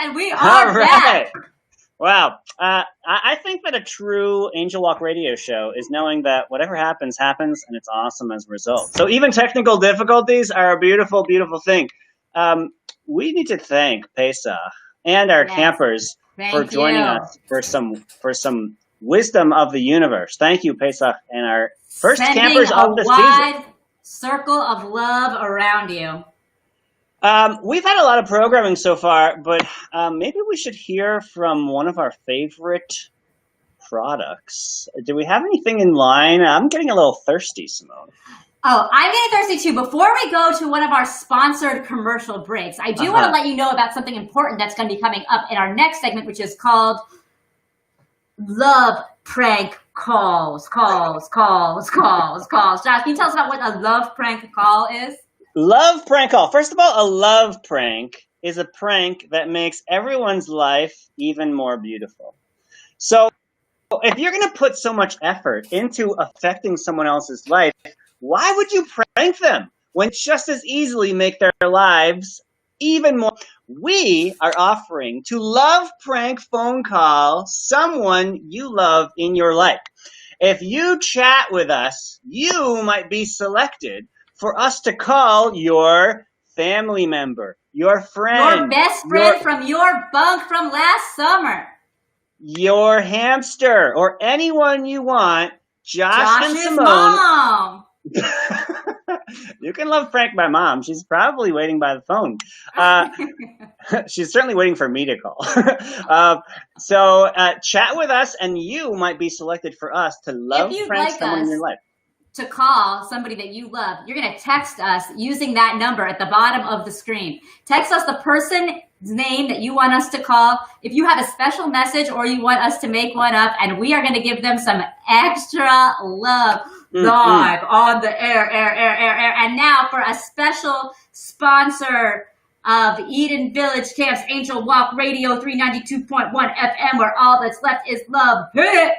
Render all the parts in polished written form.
and we All are right. back. Wow. I think that a true Angel Walk radio show is knowing that whatever happens, happens, and it's awesome as a result. So even technical difficulties are a beautiful, beautiful thing. We need to thank Pesach and our Yes. campers for Thank joining you. us for some wisdom of the universe. Thank you, Pesach, and our first Sending campers a of the season. wide circle of love around you. We've had a lot of programming so far, but maybe we should hear from one of our favorite products. Do we have anything in line? I'm getting a little thirsty, Simone. Oh, I'm getting thirsty too. Before we go to one of our sponsored commercial breaks, I do want to let you know about something important that's going to be coming up in our next segment, which is called Love Prank Calls. Josh, can you tell us about what a love prank call is? Love prank call. First of all, a love prank is a prank that makes everyone's life even more beautiful. So if you're going to put so much effort into affecting someone else's life, why would you prank them when just as easily make their lives even more? We are offering to love prank phone call someone you love in your life. If you chat with us, you might be selected for us to call your family member, your friend, your best friend from your bunk from last summer, your hamster, or anyone you want. Josh's and Simone. Mom. You can love prank my mom. She's probably waiting by the phone. She's certainly waiting for me to call. So chat with us, and you might be selected for us to love prank someone in your life. To call somebody that you love, you're going to text us using that number at the bottom of the screen. Text us the person's name that you want us to call. If you have a special message or you want us to make one up, and we are going to give them some extra love live on the air. And now for a special sponsor of Eden Village Camp's Angel Walk Radio 392.1 FM, where all that's left is love. Hit!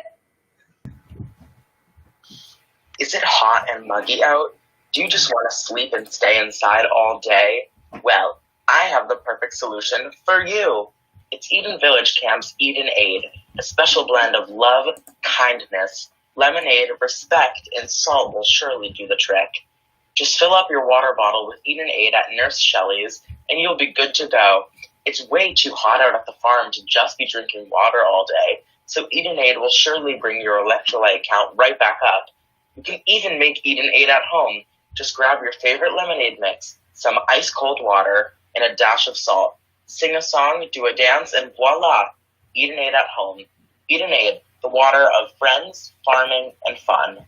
Is it hot and muggy out? Do you just want to sleep and stay inside all day? Well, I have the perfect solution for you. It's Eden Village Camp's Eden Aid, a special blend of love, kindness, lemonade, respect, and salt will surely do the trick. Just fill up your water bottle with Eden Aid at Nurse Shelley's, and you'll be good to go. It's way too hot out at the farm to just be drinking water all day, so Eden Aid will surely bring your electrolyte count right back up. You can even make Eden Aid at home. Just grab your favorite lemonade mix, some ice-cold water, and a dash of salt. Sing a song, do a dance, and voila! Eden Aid at home. Eden Aid, the water of friends, farming, and fun.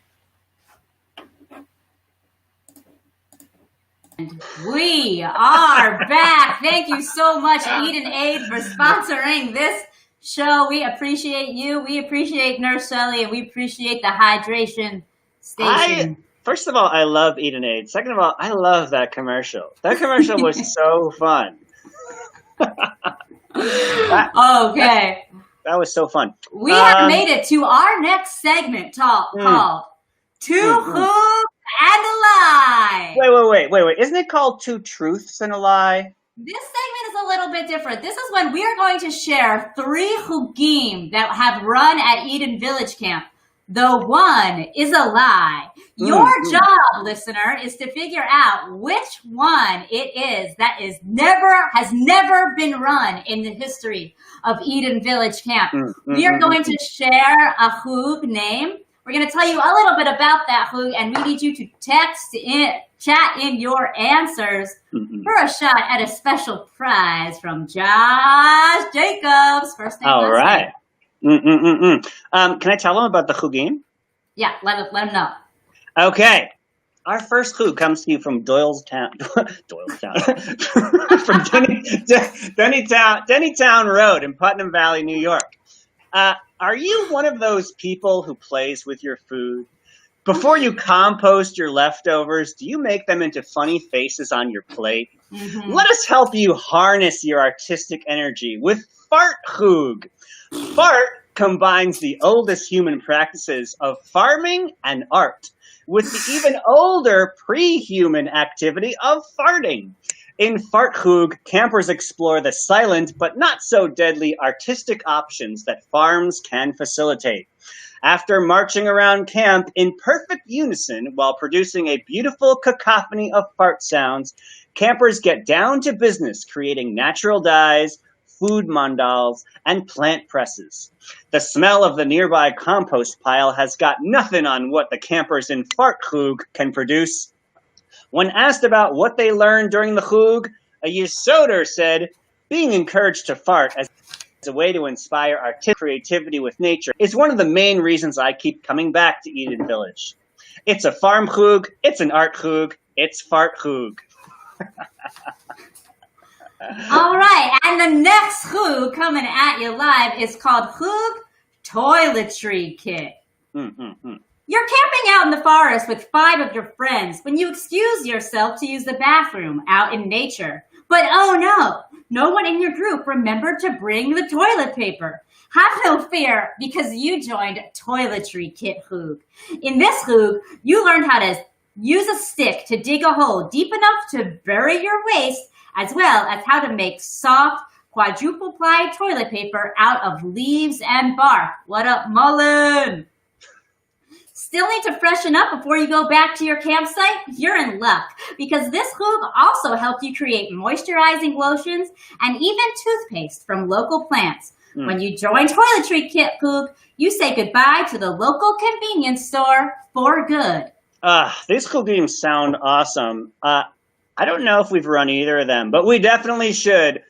We are back. Thank you so much, Eden Aid, for sponsoring this show. We appreciate you. We appreciate Nurse Shelley, and we appreciate the hydration station. First of all, I love Eden Aid. Second of all, I love that commercial. That commercial was so fun. Okay. That was so fun. We have made it to our next segment called Two Hoops and a Lie. Wait. Isn't it called Two Truths and a Lie? This segment is a little bit different. This is when we are going to share 3 hugim that have run at Eden Village Camp. The one is a lie. Your job, listener, is to figure out which one it is that has never been run in the history of Eden Village Camp. We are going to share a hug name. We're going to tell you a little bit about that hug, and we need you to chat in your answers for a shot at a special prize from Josh Jacobs. First name, all right. name. Can I tell them about the chugim? Yeah, let them know. Okay. Our first chug comes to you from Doylestown. From Dennytown Road in Putnam Valley, New York. Are you one of those people who plays with your food? Before you compost your leftovers, do you make them into funny faces on your plate? Let us help you harness your artistic energy with Fart Chug. Fart combines the oldest human practices of farming and art with the even older pre-human activity of farting. In Farthoog, campers explore the silent but not so deadly artistic options that farms can facilitate. After marching around camp in perfect unison while producing a beautiful cacophony of fart sounds, campers get down to business creating natural dyes, food mandals, and plant presses. The smell of the nearby compost pile has got nothing on what the campers in Farthoog can produce. When asked about what they learned during the Hoog, a Yisoder said, being encouraged to fart as a way to inspire artistic creativity with nature is one of the main reasons I keep coming back to Eden Village. It's a farm Hoog, it's an art Hoog, it's Fart Hoog. All right, and the next Hoog coming at you live is called Hoog Toiletry Kit. You're camping out in the forest with 5 of your friends when you excuse yourself to use the bathroom out in nature. But oh no one in your group remembered to bring the toilet paper. Have no fear because you joined Toiletry Kit Hoog. In this Hoog, you learned how to use a stick to dig a hole deep enough to bury your waist, as well as how to make soft, quadruple ply toilet paper out of leaves and bark. What up, Mullen? Still need to freshen up before you go back to your campsite? You're in luck, because this Hoog also helped you create moisturizing lotions and even toothpaste from local plants. When you join Toiletry Kit Hoog, you say goodbye to the local convenience store for good. These Hoog games sound awesome. I don't know if we've run either of them, but we definitely should.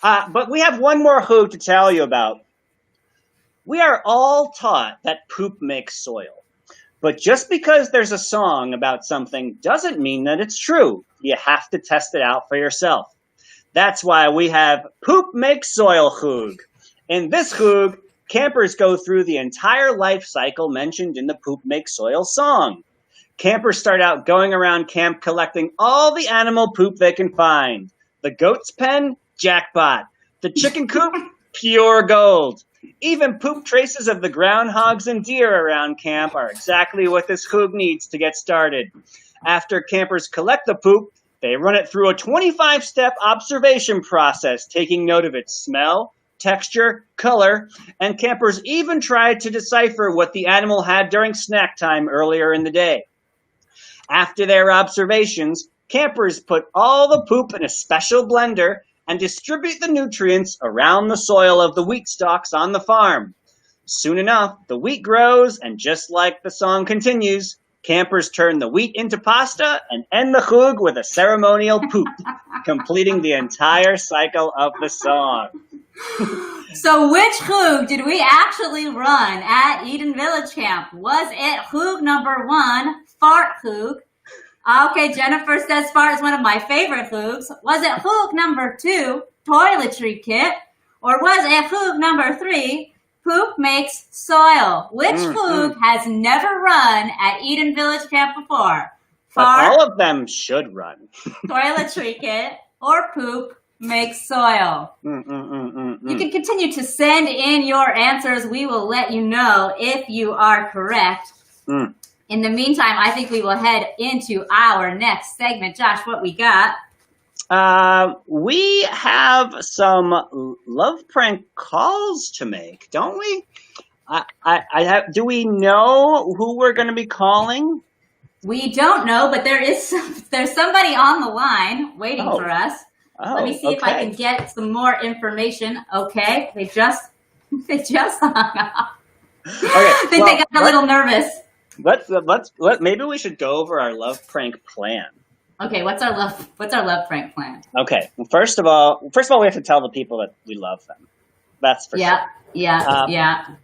But we have one more Hoog to tell you about. We are all taught that poop makes soil. But just because there's a song about something doesn't mean that it's true. You have to test it out for yourself. That's why we have Poop Makes Soil Hoog. In this Hoog, campers go through the entire life cycle mentioned in the Poop Makes Soil song. Campers start out going around camp collecting all the animal poop they can find. The goat's pen? Jackpot. The chicken coop? Pure gold. Even poop traces of the groundhogs and deer around camp are exactly what this Hoog needs to get started. After campers collect the poop, they run it through a 25-step observation process, taking note of its smell, texture, color, and campers even try to decipher what the animal had during snack time earlier in the day. After their observations, campers put all the poop in a special blender and distribute the nutrients around the soil of the wheat stalks on the farm. Soon enough, the wheat grows, and just like the song continues, campers turn the wheat into pasta and end the Hoog with a ceremonial poop, completing the entire cycle of the song. So which Hoog did we actually run at Eden Village Camp? Was it Hoog number 1, Fart Hoog? Okay, Jennifer says fart is one of my favorite Hoogs. Was it Hoog number 2, Toiletry Kit? Or was it Hoog number 3, Poop Makes Soil? Which Hoog has never run at Eden Village Camp before? Fart, all of them should run. Toiletry Kit, or Poop Makes Soil? You can continue to send in your answers. We will let you know if you are correct. In the meantime, I think we will head into our next segment. Josh, what we got? We have some love prank calls to make, don't we? Do we know who we're going to be calling? We don't know, but there's somebody on the line waiting for us. Let me see if I can get some more information. Okay, they just hung up. Okay, I think they got a little nervous. Maybe we should go over our love prank plan. Okay, what's our love prank plan? Okay, well, first of all, we have to tell the people that we love them. That's for sure. Yeah.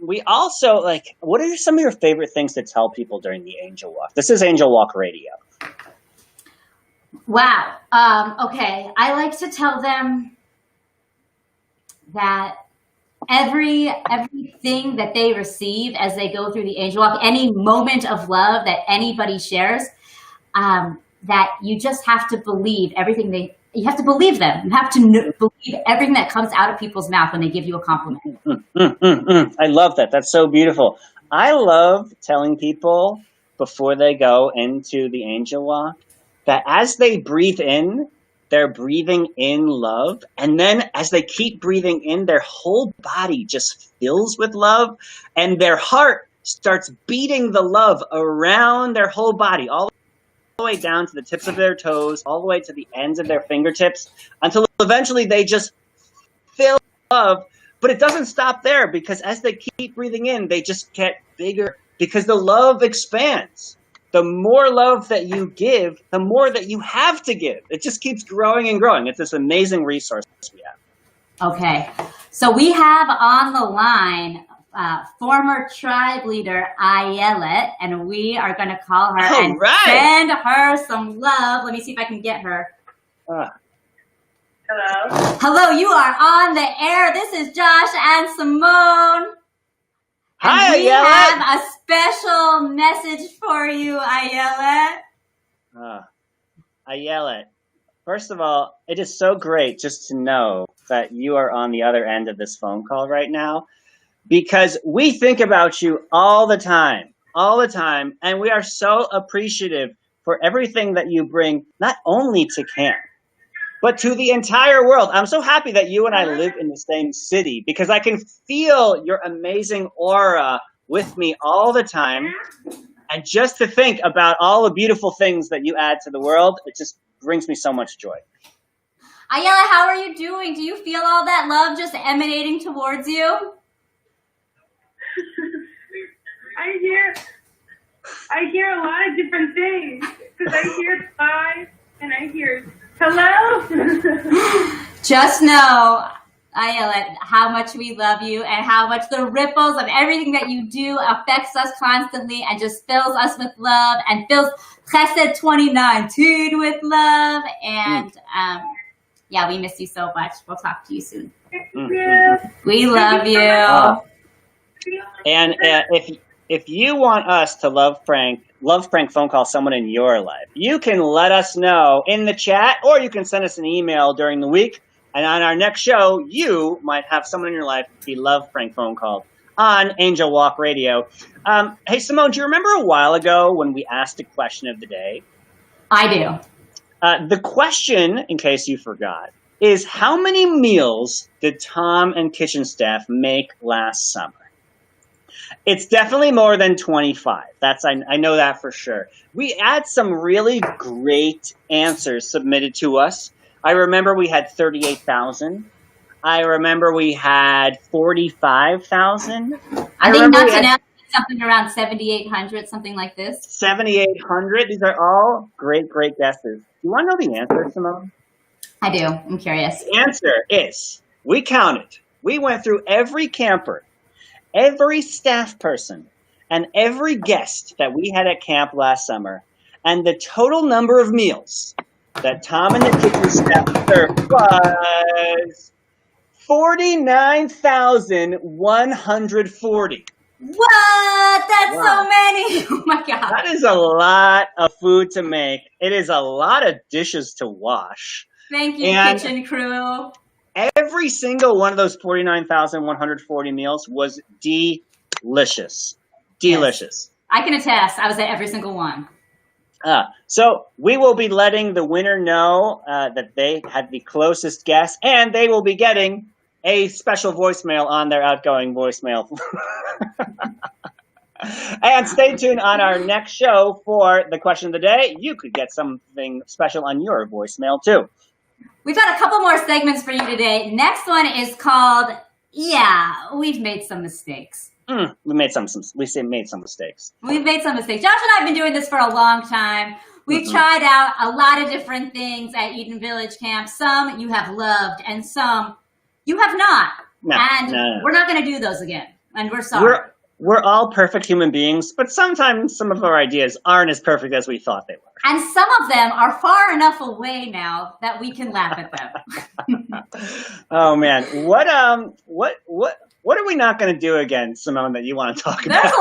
We also what are some of your favorite things to tell people during the Angel Walk? This is Angel Walk Radio. Wow. Okay, I like to tell them that everything that they receive as they go through the Angel Walk, any moment of love that anybody shares, that you just have to believe everything you have to believe them. You have to believe everything that comes out of people's mouth when they give you a compliment. I love that. That's so beautiful. I love telling people before they go into the Angel Walk that as they breathe in, they're breathing in love. And then as they keep breathing in, their whole body just fills with love. And their heart starts beating the love around their whole body, all the way down to the tips of their toes, all the way to the ends of their fingertips, until eventually they just fill love. But it doesn't stop there, because as they keep breathing in, they just get bigger, because the love expands. The more love that you give, the more that you have to give. It just keeps growing and growing. It's this amazing resource we have. Okay, so we have on the line former tribe leader Ayelet, and we are going to call her and send her some love. Let me see if I can get her. Hello. Hello, you are on the air. This is Josh and Simone. Hi, we Ayelet. have a special message for you, Ayelet. Ayelet, first of all, it is so great just to know that you are on the other end of this phone call right now, because we think about you all the time, and we are so appreciative for everything that you bring, not only to camp, but to the entire world. I'm so happy that you and I live in the same city, because I can feel your amazing aura with me all the time. And just to think about all the beautiful things that you add to the world, it just brings me so much joy. Ayelet, how are you doing? Do you feel all that love just emanating towards you? I hear a lot of different things, because I hear bye and I hear hello. Just know, Ayelet, how much we love you and how much the ripples of everything that you do affects us constantly and just fills us with love and fills Chesed 2019 with love. And yeah, we miss you so much. We'll talk to you soon. We love you. And if you want us to love prank phone call someone in your life, you can let us know in the chat, or you can send us an email during the week. And on our next show, you might have someone in your life be love prank phone called on Angel Walk Radio. Hey, Simone, do you remember a while ago when we asked a question of the day? I do. The question, in case you forgot, is how many meals did Tom and kitchen staff make last summer? It's definitely more than 25. I know that for sure. We had some really great answers submitted to us. I remember we had 38,000. I remember we had 45,000. I think Nuts and Ants something around 7,800, something like this. 7,800. These are all great guesses. You want to know the answer, Simone? I do. I'm curious. The answer is, we counted. We went through every camper, every staff person, and every guest that we had at camp last summer, and the total number of meals that Tom and the kitchen staff served was 49,140. What? That's so many. Oh my God. That is a lot of food to make. It is a lot of dishes to wash. Thank you, kitchen crew. Every single one of those 49,140 meals was delicious. Delicious. Yes. I can attest. I was at every single one. So we will be letting the winner know that they had the closest guess, and they will be getting a special voicemail on their outgoing voicemail. And stay tuned on our next show for the question of the day. You could get something special on your voicemail too. We've got a couple more segments for you today. Next one is called, Yeah, We've Made Some Mistakes. We made some mistakes. We've made some mistakes. Josh and I have been doing this for a long time. We've tried out a lot of different things at Eden Village Camp. Some you have loved and some you have not. No. We're not going to do those again. And we're sorry. We're all perfect human beings, but sometimes some of our ideas aren't as perfect as we thought they were. And some of them are far enough away now that we can laugh at them. Oh man, what are we not going to do again, Simone, that you want to talk about? There's a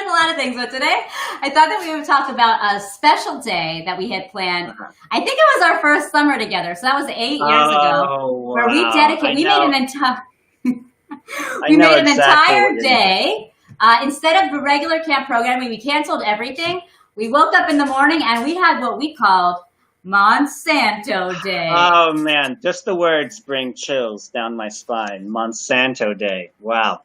lot of things, but today I thought that we would talk about a special day that we had planned. I think it was our first summer together, so that was 8 years ago, where we dedicated. We made an entire day. Instead of the regular camp programming, we canceled everything. We woke up in the morning and we had what we called Monsanto Day. Oh man, just the words bring chills down my spine. Monsanto Day. Wow.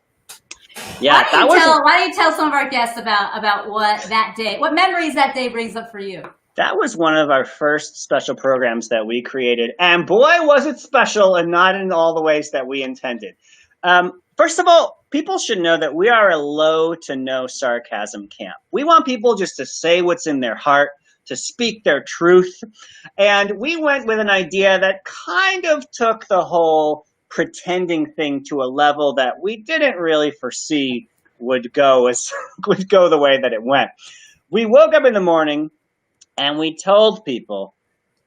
Yeah, Why don't you tell some of our guests about what that day, what memories that day brings up for you? that was one of our first special programs that we created, and boy, was it special, and not in all the ways that we intended. First of all, people should know that we are a low to no sarcasm camp. We want people just to say what's in their heart, to speak their truth, and we went with an idea that kind of took the whole pretending thing to a level that we didn't really foresee would go the way that it went. We woke up in the morning and we told people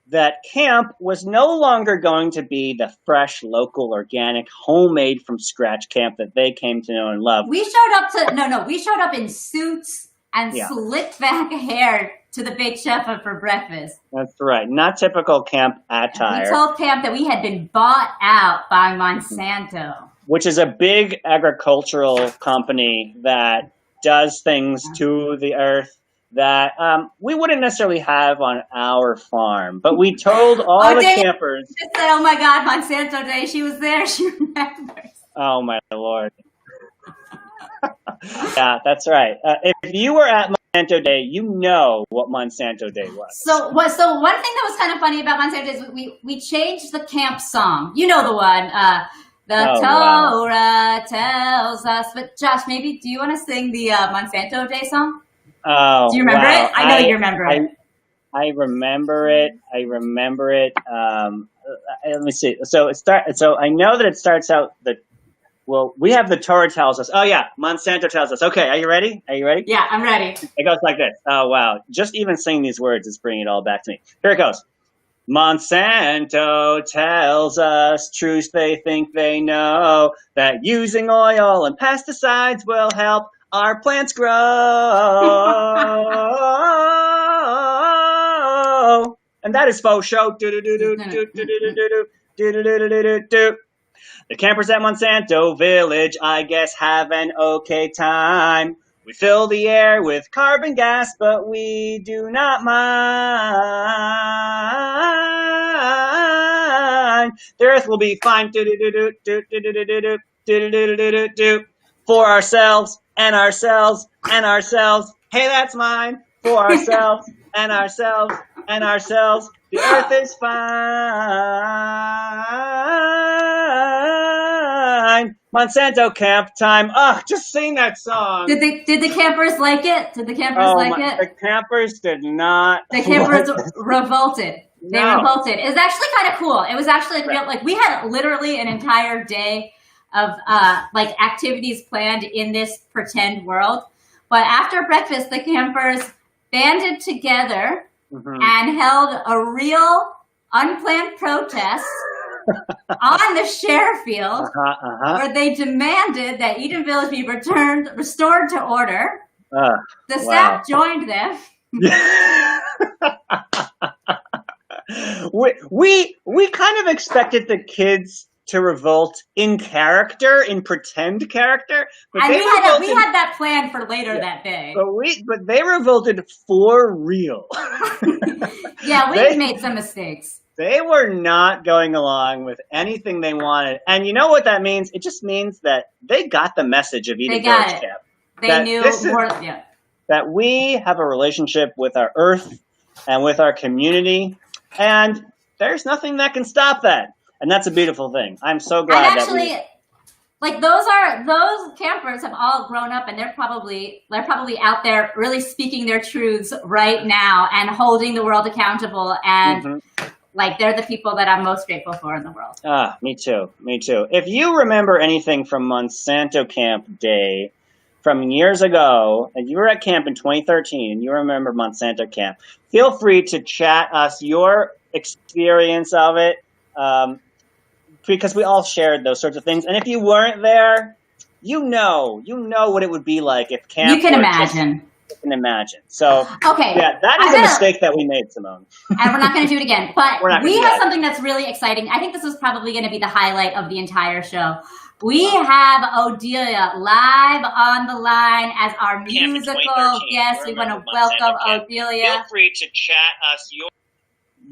that camp was no longer going to be the fresh, local, organic, homemade from scratch camp that they came to know and love. We showed up in suits and slick back hair to the Big Chef for breakfast. That's right. Not typical camp attire. We told camp that we had been bought out by Monsanto, which is a big agricultural company that does things to the earth that we wouldn't necessarily have on our farm. But we told all the campers. Just said, oh my God, Monsanto Day. She was there. She remembers. Oh my Lord. Yeah, that's right. If you were at Monsanto Day, you know what Monsanto Day was. So one thing that was kind of funny about Monsanto Day is we changed the camp song. You know the one. Torah tells us. But Josh, maybe do you want to sing the Monsanto Day song? Oh, do you remember it? I know you remember it. I remember it. Let me see. So I know that it starts out we have the Torah tells us. Oh yeah, Monsanto tells us. Okay, are you ready? Yeah, I'm ready. It goes like this. Oh wow, just even saying these words is bringing it all back to me. Here it goes. Monsanto tells us truths they think they know, that using oil and pesticides will help our plants grow. And that is faux show. The campers at Monsanto Village, I guess, have an okay time. We fill the air with carbon gas, but we do not mind. The earth will be fine. For ourselves and ourselves and ourselves. Hey, that's mine. For ourselves and ourselves and ourselves. The earth is fine. Monsanto camp time. Oh, just sing that song. Did the campers like it? The campers did not. The campers revolted. They revolted. It was actually kind of cool. It was actually we had literally an entire day of activities planned in this pretend world. But after breakfast, the campers banded together and held a real unplanned protest on the share field where they demanded that Eden Village be restored to order. The staff joined them. we kind of expected the kids to revolt in pretend character. But and we had that planned for later that day. But they revolted for real. Yeah, we made some mistakes. They were not going along with anything they wanted. And you know what that means? It just means that they got the message of Eden Village Camp. They knew more. Yeah. That we have a relationship with our earth and with our community. And there's nothing that can stop that. And that's a beautiful thing. I'm so glad those campers have all grown up, and they're probably out there really speaking their truths right now and holding the world accountable. And they're the people that I'm most grateful for in the world. Me too. If you remember anything from Monsanto Camp Day from years ago, and you were at camp in 2013, and you remember Monsanto Camp, feel free to chat us your experience of it. Because we all shared those sorts of things. And if you weren't there, you know what it would be like if camp. You can imagine. You can imagine. So, okay. Yeah, that is a mistake that we made, Simone. And we're not going to do it again. But we have something that's really exciting. I think this was probably going to be the highlight of the entire show. We have Odelia live on the line as our musical guest. We want to welcome Odelia. Feel free to chat us your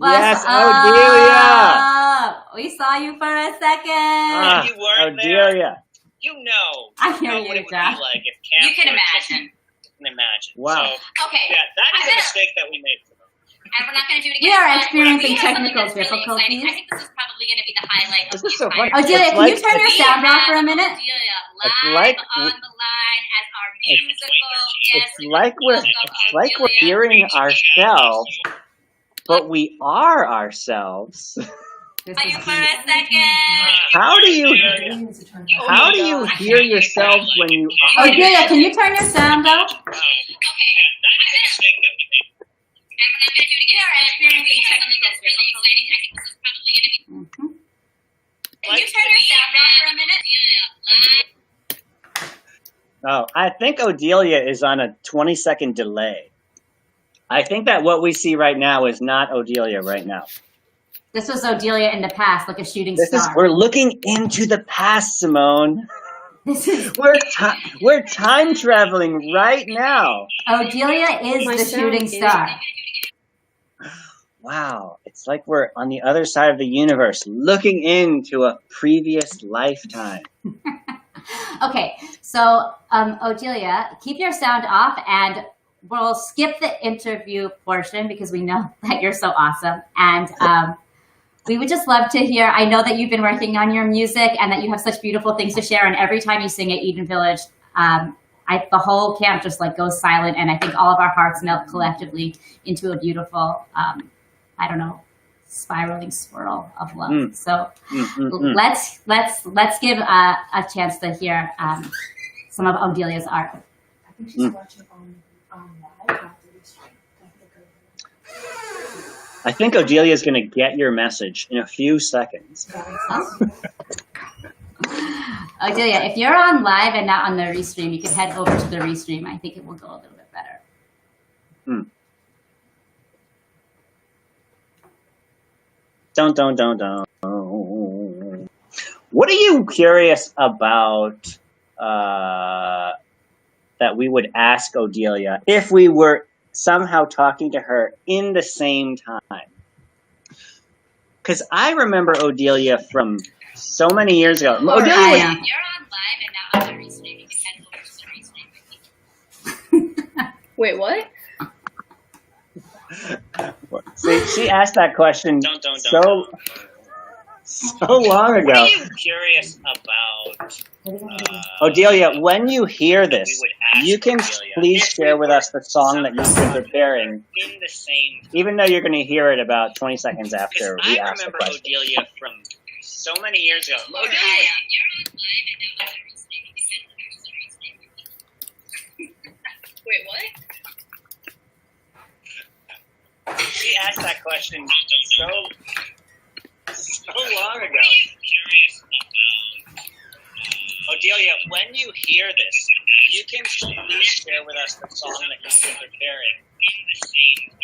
Yes, What's Odelia. up? We saw you for a second. You weren't there. Odelia. You know. I hear know you, what it would Josh. be like if camp You can were just- imagine. You can imagine. Wow. So, Okay. yeah, that is I'm a gonna- mistake that we made. And we're not going to do it We again. are but experiencing we have something technical that's really difficulties. exciting. I think this is probably going to be the highlight This of is so the funny. entire Odelia, It's can you like- turn your We sound off for a have minute? Odelia It's live like- on the line as our musical guest. It's like we're Odelia. hearing ourselves, but we are ourselves. This Are is you for a second? How do you Oh hear yourselves when you are? Odelia, can you turn your sound off? That is a mistake that we made. And we're not going to do it again. We are experiencing technical difficulties. I think this is probably going to be. Mhm. Can you turn your sound off for a minute? Oh, I think Odelia is on a 20-second delay. I think that what we see right now is not Odelia right now. This was Odelia in the past, like a shooting star. We're looking into the past, Simone. This is We're time traveling right now. Odelia is My the sound shooting is- star. Wow, it's like we're on the other side of the universe, looking into a previous lifetime. Okay, so Odelia, keep your sound off, and we'll skip the interview portion because we know that you're so awesome. And we would just love to hear. I know that you've been working on your music and that you have such beautiful things to share. And every time you sing at Eden Village, the whole camp just like goes silent, and I think all of our hearts melt collectively into a beautiful, I don't know, spiraling swirl of love. Mm. So Mm. let's give a chance to hear some of Odelia's art. I think she's watching on live after we stream. I think Odelia is going to get your message in a few seconds. Odelia, if you're on live and not on the restream, you can head over to the restream. I think it will go a little bit better. Don't. What are you curious about that we would ask Odelia if we were somehow talking to her in the same time? Because I remember Odelia from so many years ago. Or Odelia I was, am. If you're on live and not on the restream, you can head over to the restream. Wait, what? see, she asked that question Don't. so long What ago. are you curious about? Odelia, when you hear this, We would ask you can Odelia please if share we with were us the song that you've been somehow preparing, in the same. even though you're going to hear it about 20 seconds after Because we I ask the remember question. Odelia from so many years ago. Or I am. You're on live and not on the restream, you can head over to the restream. Wait, what? She asked that question so long ago. Odelia, when you hear this, you can please share with us the song that you've been preparing,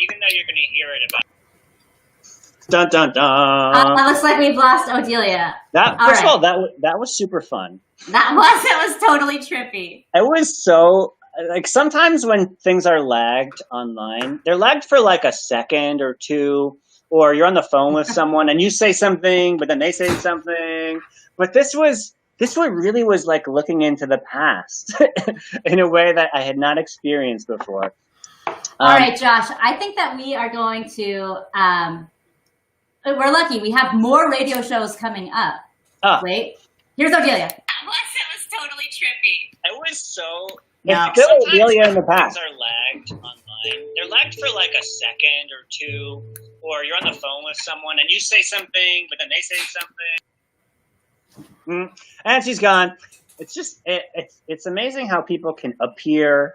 even though you're going to hear it about. Dun. It looks like we've lost Odelia. First of all, that was super fun. It was totally trippy. It was so, like, sometimes when things are lagged online, they're lagged for like a second or two, or you're on the phone with someone and you say something, but then they say something. But this one really was like looking into the past in a way that I had not experienced before. All right, Josh, I think that we are going to, we're lucky. We have more radio shows coming up. Ah. Wait, here's Odelia. It was totally trippy. It was so. It's still Sometimes Odelia in the when past. things are lagged online. They're lagged for like a second or two, or you're on the phone with someone and you say something, but then they say something. And she's gone. It's just it's amazing how people can appear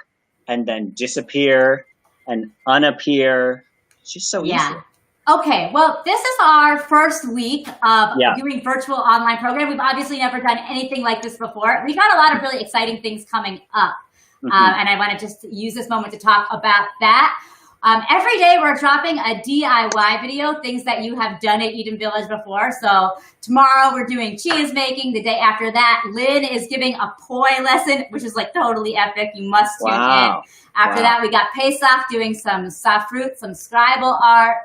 and then disappear and unappear. It's just so easy. Yeah. Okay, well, this is our first week of doing virtual online program. We've obviously never done anything like this before. We've got a lot of really exciting things coming up. And I want to just use this moment to talk about that. Every day we're dropping a DIY video, things that you have done at Eden Village before. So tomorrow we're doing cheese making. The day after that, Lynn is giving a poi lesson, which is like totally epic. You must tune in. After that, we got Pesach doing some soft fruit, some scribal art.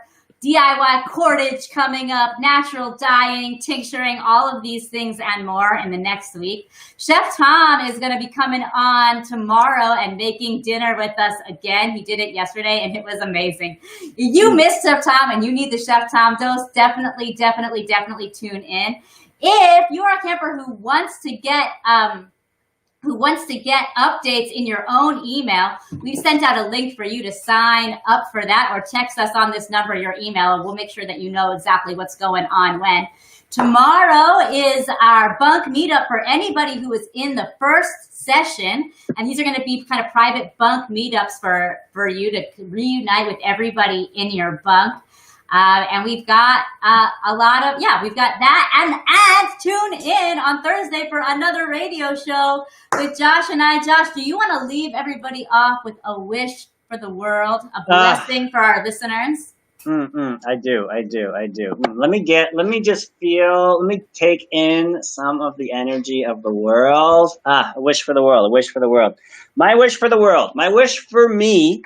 DIY cordage coming up, natural dyeing, tincturing, all of these things and more in the next week. Chef Tom is going to be coming on tomorrow and making dinner with us again. He did it yesterday and it was amazing. If you missed Chef Tom and you need the Chef Tom dose, definitely tune in. If you are a camper who wants to get updates in your own email, we've sent out a link for you to sign up for that, or text us on this number your email, and we'll make sure that you know exactly what's going on when. Tomorrow is our bunk meetup for anybody who is in the first session, and these are going to be kind of private bunk meetups for you to reunite with everybody in your bunk. And we've got we've got that. And tune in on Thursday for another radio show with Josh and I. Josh, do you want to leave everybody off with a wish for the world, a blessing for our listeners? I do. Let me take in some of the energy of the world. A wish for the world. My wish for the world. My wish for me.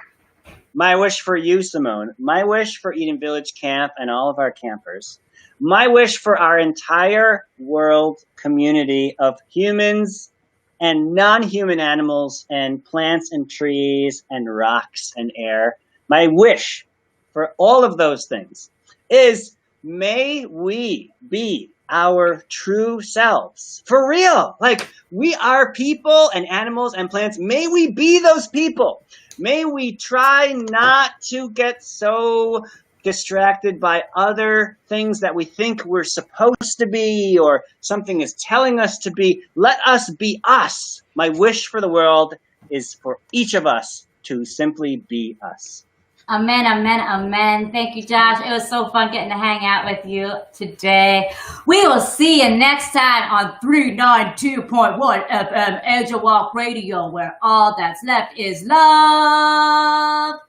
My wish for you, Simone. My wish for Eden Village Camp and all of our campers. My wish for our entire world community of humans and non-human animals and plants and trees and rocks and air. My wish for all of those things is, may we be our true selves. For real. Like, we are people and animals and plants. May we be those people. May we try not to get so distracted by other things that we think we're supposed to be or something is telling us to be. Let us be us. My wish for the world is for each of us to simply be us. Amen, amen, amen. Thank you, Josh. It was so fun getting to hang out with you today. We will see you next time on 392.1 FM Edgewalk Radio, where all that's left is love.